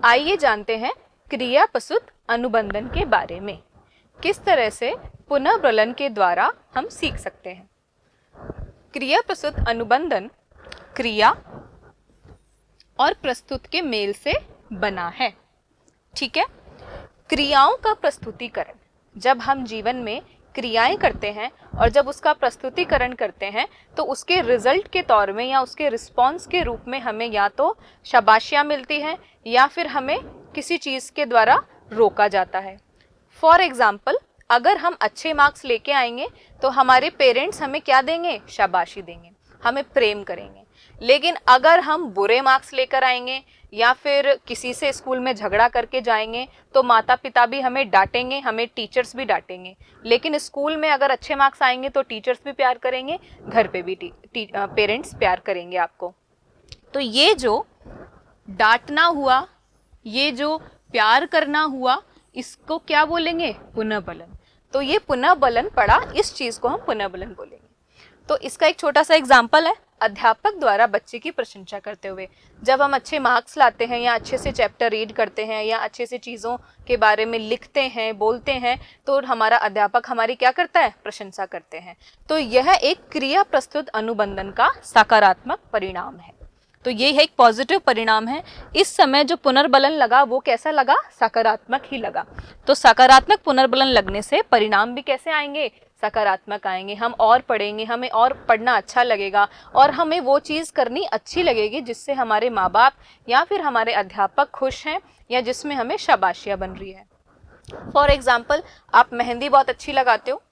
आइए जानते हैं क्रिया प्रस्तुत अनुबंधन के बारे में। किस तरह से पुनर्बलन के द्वारा हम सीख सकते हैं। क्रिया प्रस्तुत अनुबंधन क्रिया और प्रस्तुत के मेल से बना है। ठीक है। क्रियाओं का प्रस्तुतिकरण, जब हम जीवन में क्रियाएं करते हैं और जब उसका प्रस्तुतिकरण करते हैं तो उसके रिजल्ट के तौर में या उसके रिस्पॉन्स के रूप में हमें या तो शाबाशियाँ मिलती हैं या फिर हमें किसी चीज़ के द्वारा रोका जाता है। फॉर एग्जाम्पल, अगर हम अच्छे मार्क्स लेके आएंगे तो हमारे पेरेंट्स हमें क्या देंगे? शाबाशी देंगे, हमें प्रेम करेंगे। लेकिन अगर हम बुरे मार्क्स लेकर आएंगे या फिर किसी से स्कूल में झगड़ा करके जाएंगे तो माता पिता भी हमें डांटेंगे, हमें टीचर्स भी डांटेंगे। लेकिन स्कूल में अगर अच्छे मार्क्स आएंगे तो टीचर्स भी प्यार करेंगे, घर पे भी पेरेंट्स प्यार करेंगे आपको। तो ये जो डांटना हुआ, ये जो प्यार करना हुआ, इसको क्या बोलेंगे? पुनर्बलन। तो ये पुनर्बलन पड़ा, इस चीज को हम पुनर्बलन बोलेंगे। तो इसका एक छोटा सा एग्जाम्पल है, अध्यापक द्वारा बच्चे की प्रशंसा करते हुए। जब हम अच्छे मार्क्स लाते हैं या अच्छे से चैप्टर रीड करते हैं या अच्छे से चीज़ों के बारे में लिखते हैं, बोलते हैं, तो हमारा अध्यापक हमारी क्या करता है? प्रशंसा करते हैं। तो यह एक क्रिया प्रस्तुत अनुबंधन का सकारात्मक परिणाम है। तो ये है एक पॉजिटिव परिणाम है। इस समय जो पुनर्बलन लगा वो कैसा लगा? सकारात्मक ही लगा। तो सकारात्मक पुनर्बलन लगने से परिणाम भी कैसे आएंगे? सकारात्मक आएंगे। हम और पढ़ेंगे, हमें और पढ़ना अच्छा लगेगा और हमें वो चीज़ करनी अच्छी लगेगी जिससे हमारे माँ बाप या फिर हमारे अध्यापक खुश हैं या जिसमें हमें शाबाशियाँ बन रही है। फॉर एग्जाम्पल, आप मेहंदी बहुत अच्छी लगाते हो,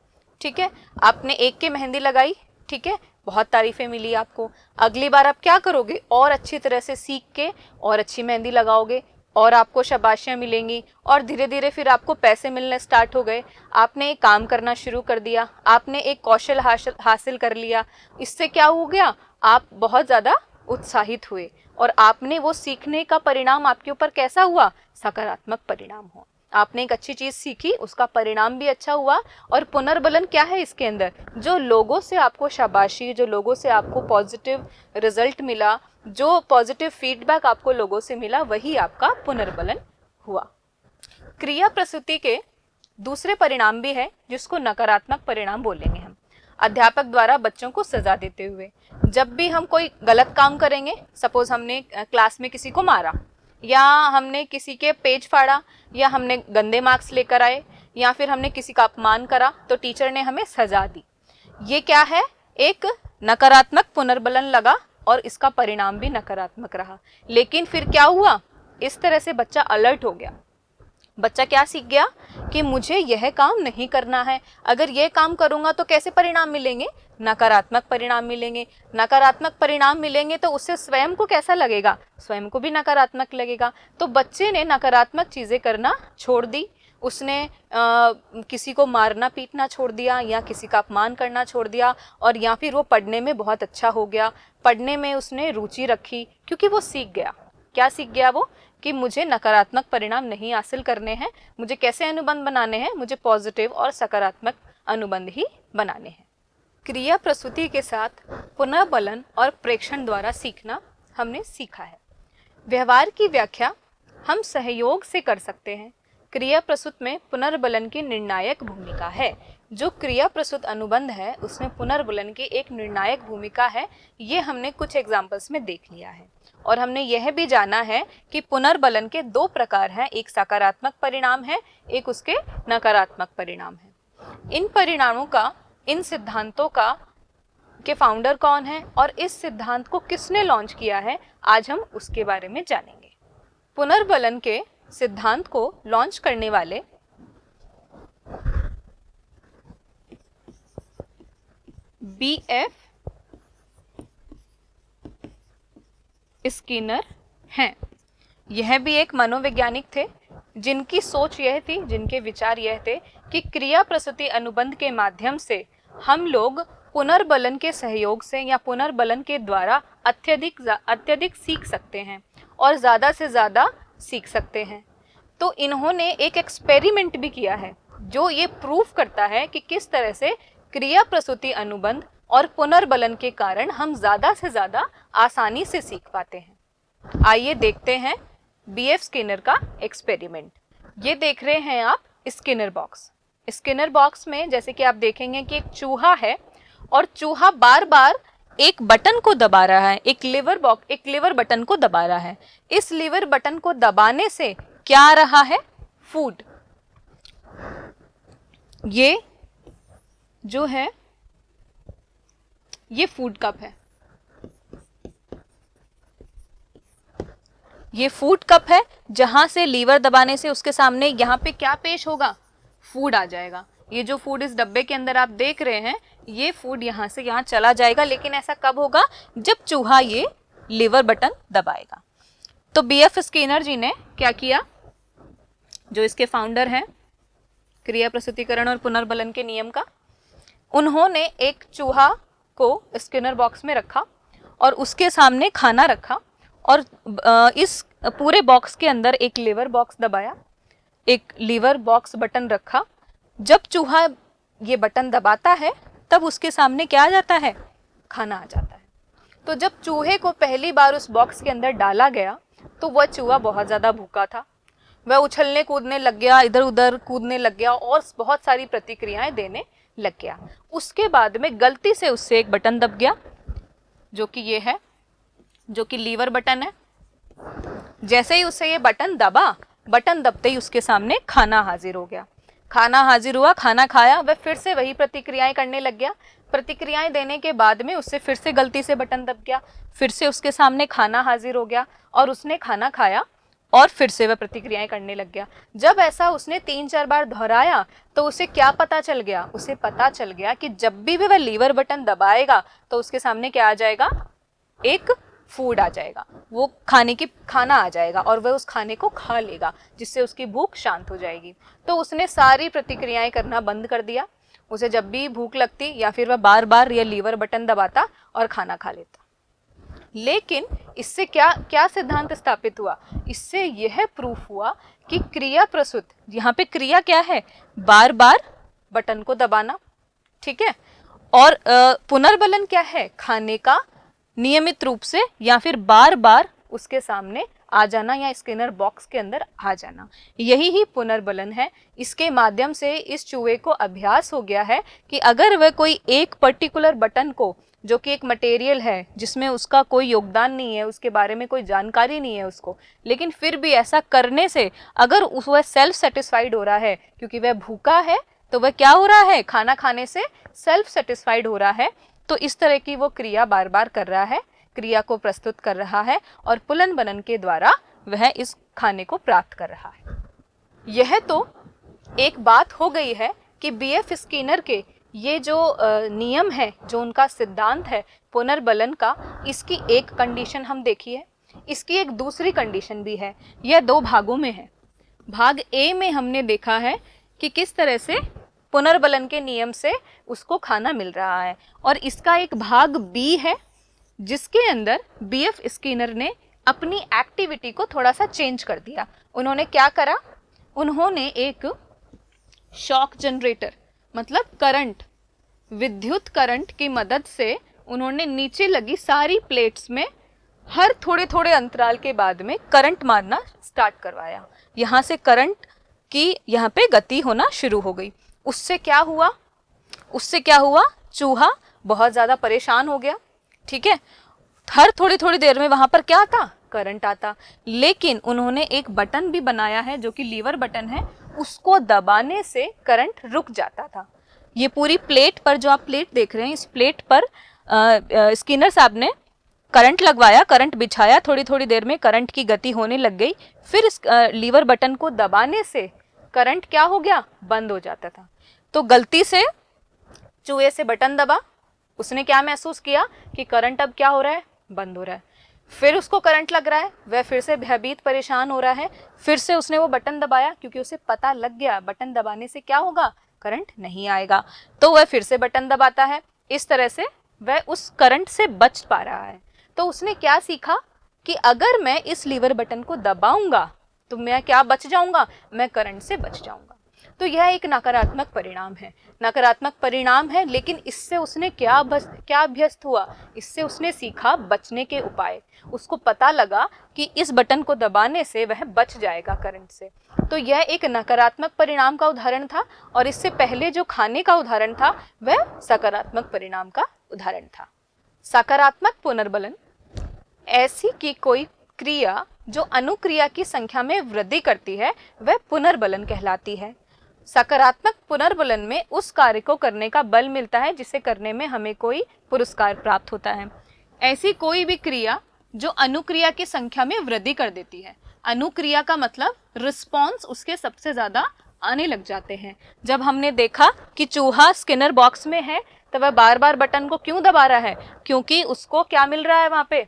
ठीक है, आपने एक की मेहंदी लगाई, ठीक है, बहुत तारीफें मिली आपको। अगली बार आप क्या करोगे? और अच्छी तरह से सीख के और अच्छी मेहंदी लगाओगे और आपको शाबाशियाँ मिलेंगी और धीरे धीरे फिर आपको पैसे मिलने स्टार्ट हो गए। आपने एक काम करना शुरू कर दिया, आपने एक कौशल हासिल कर लिया। इससे क्या हो गया? आप बहुत ज़्यादा उत्साहित हुए और आपने वो सीखने का परिणाम आपके ऊपर कैसा हुआ? सकारात्मक परिणाम हुआ। आपने एक अच्छी चीज़ सीखी, उसका परिणाम भी अच्छा हुआ। और पुनर्बलन क्या है इसके अंदर? जो लोगों से आपको शाबाशी, जो लोगों से आपको पॉजिटिव रिजल्ट मिला, जो पॉजिटिव फीडबैक आपको लोगों से मिला, वही आपका पुनर्बलन हुआ। क्रिया प्रस्तुति के दूसरे परिणाम भी है जिसको नकारात्मक परिणाम बोलेंगे हम। अध्यापक द्वारा बच्चों को सजा देते हुए, जब भी हम कोई गलत काम करेंगे, सपोज हमने क्लास में किसी को मारा या हमने किसी के पेज फाड़ा या हमने गंदे मार्क्स लेकर आए या फिर हमने किसी का अपमान करा, तो टीचर ने हमें सजा दी। ये क्या है? एक नकारात्मक पुनर्बलन लगा और इसका परिणाम भी नकारात्मक रहा। लेकिन फिर क्या हुआ? इस तरह से बच्चा अलर्ट हो गया। बच्चा क्या सीख गया कि मुझे यह काम नहीं करना है, अगर यह काम करूंगा तो कैसे परिणाम मिलेंगे? नकारात्मक परिणाम मिलेंगे। नकारात्मक परिणाम मिलेंगे तो उससे स्वयं को कैसा लगेगा? स्वयं को भी नकारात्मक लगेगा। तो बच्चे ने नकारात्मक चीजें करना छोड़ दी। उसने किसी को मारना पीटना छोड़ दिया या किसी का अपमान करना छोड़ दिया और या फिर वो पढ़ने में बहुत अच्छा हो गया, पढ़ने में उसने रुचि रखी, क्योंकि वो सीख गया। क्या सीख गया वो? कि मुझे नकारात्मक परिणाम नहीं हासिल करने हैं, मुझे कैसे अनुबंध बनाने हैं? मुझे पॉजिटिव और सकारात्मक अनुबंध ही बनाने हैं। क्रिया प्रस्तुति के साथ पुनर्बलन और प्रेक्षण द्वारा सीखना हमने सीखा है। व्यवहार की व्याख्या हम सहयोग से कर सकते हैं। क्रिया प्रस्तुत में पुनर्बलन की निर्णायक भूमिका है। जो क्रिया प्रस्तुत अनुबंध है उसमें पुनर्बलन की एक निर्णायक भूमिका है। ये हमने कुछ एग्जाम्पल्स में देख लिया है और हमने यह भी जाना है कि पुनर्बलन के दो प्रकार हैं, एक सकारात्मक परिणाम है, एक उसके नकारात्मक परिणाम है। इन परिणामों का, इन सिद्धांतों का के फाउंडर कौन है और इस सिद्धांत को किसने लॉन्च किया है, आज हम उसके बारे में जानेंगे। पुनर्बलन के सिद्धांत को लॉन्च करने वाले BF स्किनर हैं। यह भी एक मनोवैज्ञानिक थे जिनकी सोच यह थी, जिनके विचार यह थे कि क्रिया प्रस्तुति अनुबंध के माध्यम से हम लोग पुनर्बलन के सहयोग से या पुनर्बलन के द्वारा अत्यधिक सीख सकते हैं और ज़्यादा से ज़्यादा सीख सकते हैं। तो इन्होंने एक एक्सपेरिमेंट भी किया है जो ये प्रूव करता है कि किस तरह से क्रिया प्रस्तुति अनुबंध और पुनर्बलन के कारण हम ज़्यादा से ज़्यादा आसानी से सीख पाते हैं। आइए देखते हैं बीएफ स्किनर का एक्सपेरिमेंट। ये देख रहे हैं आप स्किनर बॉक्स। स्किनर बॉक्स में जैसे कि आप देखेंगे कि एक चूहा है और चूहा बार बार एक बटन को दबा रहा है, एक लीवर बटन को दबा रहा है। इस लीवर बटन को दबाने से क्या आ रहा है? फूड। ये जो है ये फूड कप है, ये फूड कप है, जहां से लीवर दबाने से उसके सामने यहाँ पे क्या पेश होगा? फूड आ जाएगा। ये जो फूड इस डब्बे के अंदर आप देख रहे हैं, ये फूड यहाँ से यहाँ चला जाएगा, लेकिन ऐसा कब होगा? जब चूहा ये लीवर बटन दबाएगा। तो बीएफ स्किनर जी ने क्या किया, जो इसके फाउंडर हैं क्रिया प्रस्तुतिकरण और पुनर्बलन के नियम का, उन्होंने एक चूहा को स्किनर बॉक्स में रखा और उसके सामने खाना रखा और इस पूरे बॉक्स के अंदर एक लीवर बॉक्स दबाया, एक लीवर बॉक्स बटन रखा। जब चूहा ये बटन दबाता है तब उसके सामने क्या आ जाता है? खाना आ जाता है। तो जब चूहे को पहली बार उस बॉक्स के अंदर डाला गया तो वह चूहा बहुत ज़्यादा भूखा था। वह उछलने कूदने लग गया, इधर उधर कूदने लग गया और बहुत सारी प्रतिक्रियाएं देने लग गया। उसके बाद में गलती से उससे एक बटन दब गया, जो कि ये है, जो कि लीवर बटन है। जैसे ही उससे ये बटन दबा, बटन दबते ही उसके सामने खाना हाजिर हो गया। खाना हाजिर हुआ, खाना खाया, वह फिर से वही प्रतिक्रियाएं करने लग गया। प्रतिक्रियाएं देने के बाद में उससे फिर से गलती से बटन दब गया, फिर से उसके सामने खाना हाजिर हो गया और उसने खाना खाया और फिर से वह प्रतिक्रियाएं करने लग गया। जब ऐसा उसने 3-4 बार दोहराया तो उसे क्या पता चल गया? उसे पता चल गया कि जब भी वह लीवर बटन दबाएगा तो उसके सामने क्या आ जाएगा? एक फूड आ जाएगा, वो खाना आ जाएगा और वह उस खाने को खा लेगा, जिससे उसकी भूख शांत हो जाएगी। तो उसने सारी प्रतिक्रियाएं करना बंद कर दिया। उसे जब भी भूख लगती या फिर वह बार बार ये लीवर बटन दबाता और खाना खा लेता। लेकिन इससे क्या सिद्धांत स्थापित हुआ? इससे यह प्रूफ हुआ कि क्रिया प्रस्तुत, यहाँ पे क्रिया क्या है? बार बार बटन को दबाना, ठीक है। और पुनर्बलन क्या है? खाने का नियमित रूप से या फिर बार बार उसके सामने आ जाना या स्किनर बॉक्स के अंदर आ जाना, यही ही पुनर्बलन है। इसके माध्यम से इस चूहे को अभ्यास हो गया है कि अगर वह कोई एक पर्टिकुलर बटन को, जो कि एक मटेरियल है जिसमें उसका कोई योगदान नहीं है, उसके बारे में कोई जानकारी नहीं है उसको, लेकिन फिर भी ऐसा करने से अगर वह सेल्फ सेटिस्फाइड हो रहा है, क्योंकि वह भूखा है तो वह क्या हो रहा है? खाना खाने से सेल्फ सेटिस्फाइड हो रहा है। तो इस तरह की वो क्रिया बार बार कर रहा है, क्रिया को प्रस्तुत कर रहा है और पुलन बनन के द्वारा वह इस खाने को प्राप्त कर रहा है। यह तो एक बात हो गई है कि बीएफ स्किनर के ये जो नियम है, जो उनका सिद्धांत है पुनर्बलन का, इसकी एक कंडीशन हम देखिए। इसकी एक दूसरी कंडीशन भी है। यह 2 भागों में है। भाग ए में हमने देखा है कि किस तरह से पुनर्बलन के नियम से उसको खाना मिल रहा है, और इसका एक भाग बी है जिसके अंदर बीएफ स्किनर ने अपनी एक्टिविटी को थोड़ा सा चेंज कर दिया। उन्होंने क्या करा? उन्होंने एक शॉक जनरेटर, मतलब करंट, विद्युत करंट की मदद से उन्होंने नीचे लगी सारी प्लेट्स में हर थोड़े थोड़े अंतराल के बाद में करंट मारना स्टार्ट करवाया। यहाँ से करंट की यहाँ पे गति होना शुरू हो गई। उससे क्या हुआ? चूहा बहुत ज़्यादा परेशान हो गया, ठीक है। हर थोड़ी थोड़ी देर में वहाँ पर क्या आता? करंट आता। लेकिन उन्होंने एक बटन भी बनाया है जो कि लीवर बटन है, उसको दबाने से करंट रुक जाता था। ये पूरी प्लेट पर, जो आप प्लेट देख रहे हैं, इस प्लेट पर स्किनर साहब ने करंट लगवाया, करंट बिछाया, थोड़ी थोड़ी देर में करंट की गति होने लग गई। फिर इस लीवर बटन को दबाने से करंट क्या हो गया? बंद हो जाता था। तो गलती से चूहे से बटन दबा, उसने क्या महसूस किया कि करंट अब क्या हो रहा है? बंद हो रहा है। फिर उसको करंट लग रहा है, वह फिर से भयभीत परेशान हो रहा है। फिर से उसने वो बटन दबाया, क्योंकि उसे पता लग गया बटन दबाने से क्या होगा? करंट नहीं आएगा। तो वह फिर से बटन दबाता है। इस तरह से वह उस करंट से बच पा रहा है। तो उसने क्या सीखा कि अगर मैं इस लीवर बटन को दबाऊंगा तो मैं क्या बच जाऊंगा? मैं करंट से बच जाऊंगा। तो यह एक नकारात्मक परिणाम है, नकारात्मक परिणाम है। लेकिन इससे उसने क्या अभ्यस्त हुआ, इससे उसने सीखा बचने के उपाय। उसको पता लगा कि इस बटन को दबाने से वह बच जाएगा करंट से। तो यह एक नकारात्मक परिणाम का उदाहरण था, और इससे पहले जो खाने का उदाहरण था वह सकारात्मक परिणाम का उदाहरण था। सकारात्मक पुनर्बलन ऐसी की कोई क्रिया जो अनुक्रिया की संख्या में वृद्धि करती है वह पुनर्बलन कहलाती है। सकारात्मक पुनर्बलन में उस कार्य को करने का बल मिलता है जिसे करने में हमें कोई पुरस्कार प्राप्त होता है। ऐसी कोई भी क्रिया जो अनुक्रिया की संख्या में वृद्धि कर देती है। अनुक्रिया का मतलब रिस्पॉन्स उसके सबसे ज्यादा आने लग जाते हैं। जब हमने देखा कि चूहा स्किनर बॉक्स में है तो वह बार बार बटन को क्यों दबा रहा है, क्योंकि उसको क्या मिल रहा है, वहां पे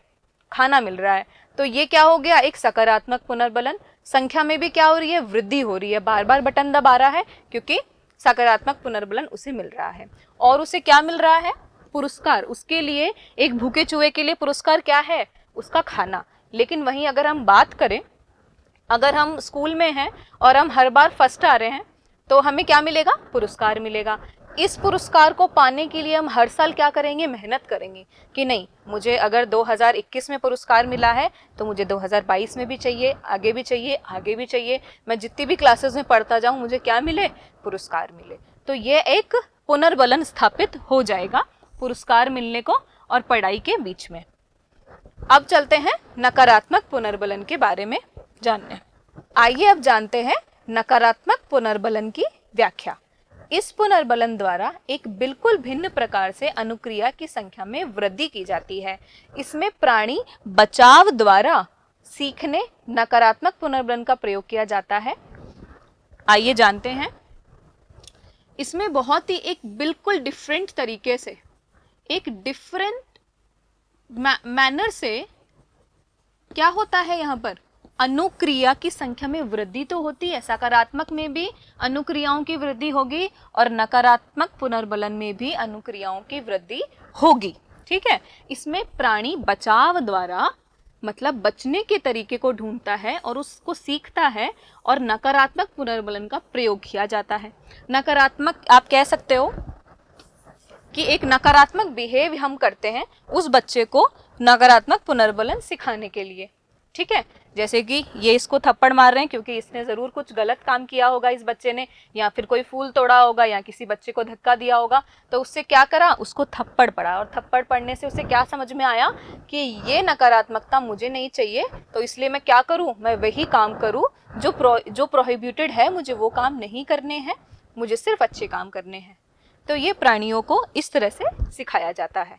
खाना मिल रहा है। तो ये क्या हो गया, एक सकारात्मक पुनर्बलन। संख्या में भी क्या हो रही है, वृद्धि हो रही है, बार बार बटन दबा रहा है क्योंकि सकारात्मक पुनर्बलन उसे मिल रहा है। और उसे क्या मिल रहा है, पुरस्कार। उसके लिए एक भूखे चूहे के लिए पुरस्कार क्या है, उसका खाना। लेकिन वहीं अगर हम बात करें, अगर हम स्कूल में हैं और हम हर बार फर्स्ट आ रहे हैं तो हमें क्या मिलेगा, पुरस्कार मिलेगा। इस पुरस्कार को पाने के लिए हम हर साल क्या करेंगे, मेहनत करेंगे कि नहीं, मुझे अगर 2021 में पुरस्कार मिला है तो मुझे 2022 में भी चाहिए, आगे भी चाहिए, आगे भी चाहिए। मैं जितनी भी क्लासेस में पढ़ता जाऊं मुझे क्या मिले, पुरस्कार मिले। तो ये एक पुनर्बलन स्थापित हो जाएगा पुरस्कार मिलने को और पढ़ाई के बीच में। अब चलते हैं नकारात्मक पुनर्बलन के बारे में जानने। आइए अब जानते हैं नकारात्मक पुनर्बलन की व्याख्या। इस पुनर्बलन द्वारा एक बिल्कुल भिन्न प्रकार से अनुक्रिया की संख्या में वृद्धि की जाती है। इसमें प्राणी बचाव द्वारा सीखने नकारात्मक पुनर्बलन का प्रयोग किया जाता है। आइए जानते हैं। इसमें बहुत ही एक बिल्कुल डिफरेंट तरीके से, एक डिफरेंट मैनर से क्या होता है, यहाँ पर अनुक्रिया की संख्या में वृद्धि तो होती है। सकारात्मक में भी अनुक्रियाओं की वृद्धि होगी और नकारात्मक पुनर्बलन में भी अनुक्रियाओं की वृद्धि होगी। ठीक है। इसमें प्राणी बचाव द्वारा मतलब बचने के तरीके को ढूंढता है और उसको सीखता है, और नकारात्मक पुनर्बलन का प्रयोग किया जाता है। नकारात्मक आप कह सकते हो कि एक नकारात्मक बिहेव हम करते हैं उस बच्चे को नकारात्मक पुनर्बलन सिखाने के लिए। ठीक है। जैसे कि ये इसको थप्पड़ मार रहे हैं क्योंकि इसने जरूर कुछ गलत काम किया होगा इस बच्चे ने, या फिर कोई फूल तोड़ा होगा, या किसी बच्चे को धक्का दिया होगा, तो उससे क्या करा, उसको थप्पड़ पड़ा, और थप्पड़ पड़ने से उसे क्या समझ में आया कि ये नकारात्मकता मुझे नहीं चाहिए, तो इसलिए मैं क्या करूं, मैं वही काम करूं जो प्रोहिबिटेड है, मुझे वो काम नहीं करने हैं, मुझे सिर्फ अच्छे काम करने हैं। तो ये प्राणियों को इस तरह से सिखाया जाता है।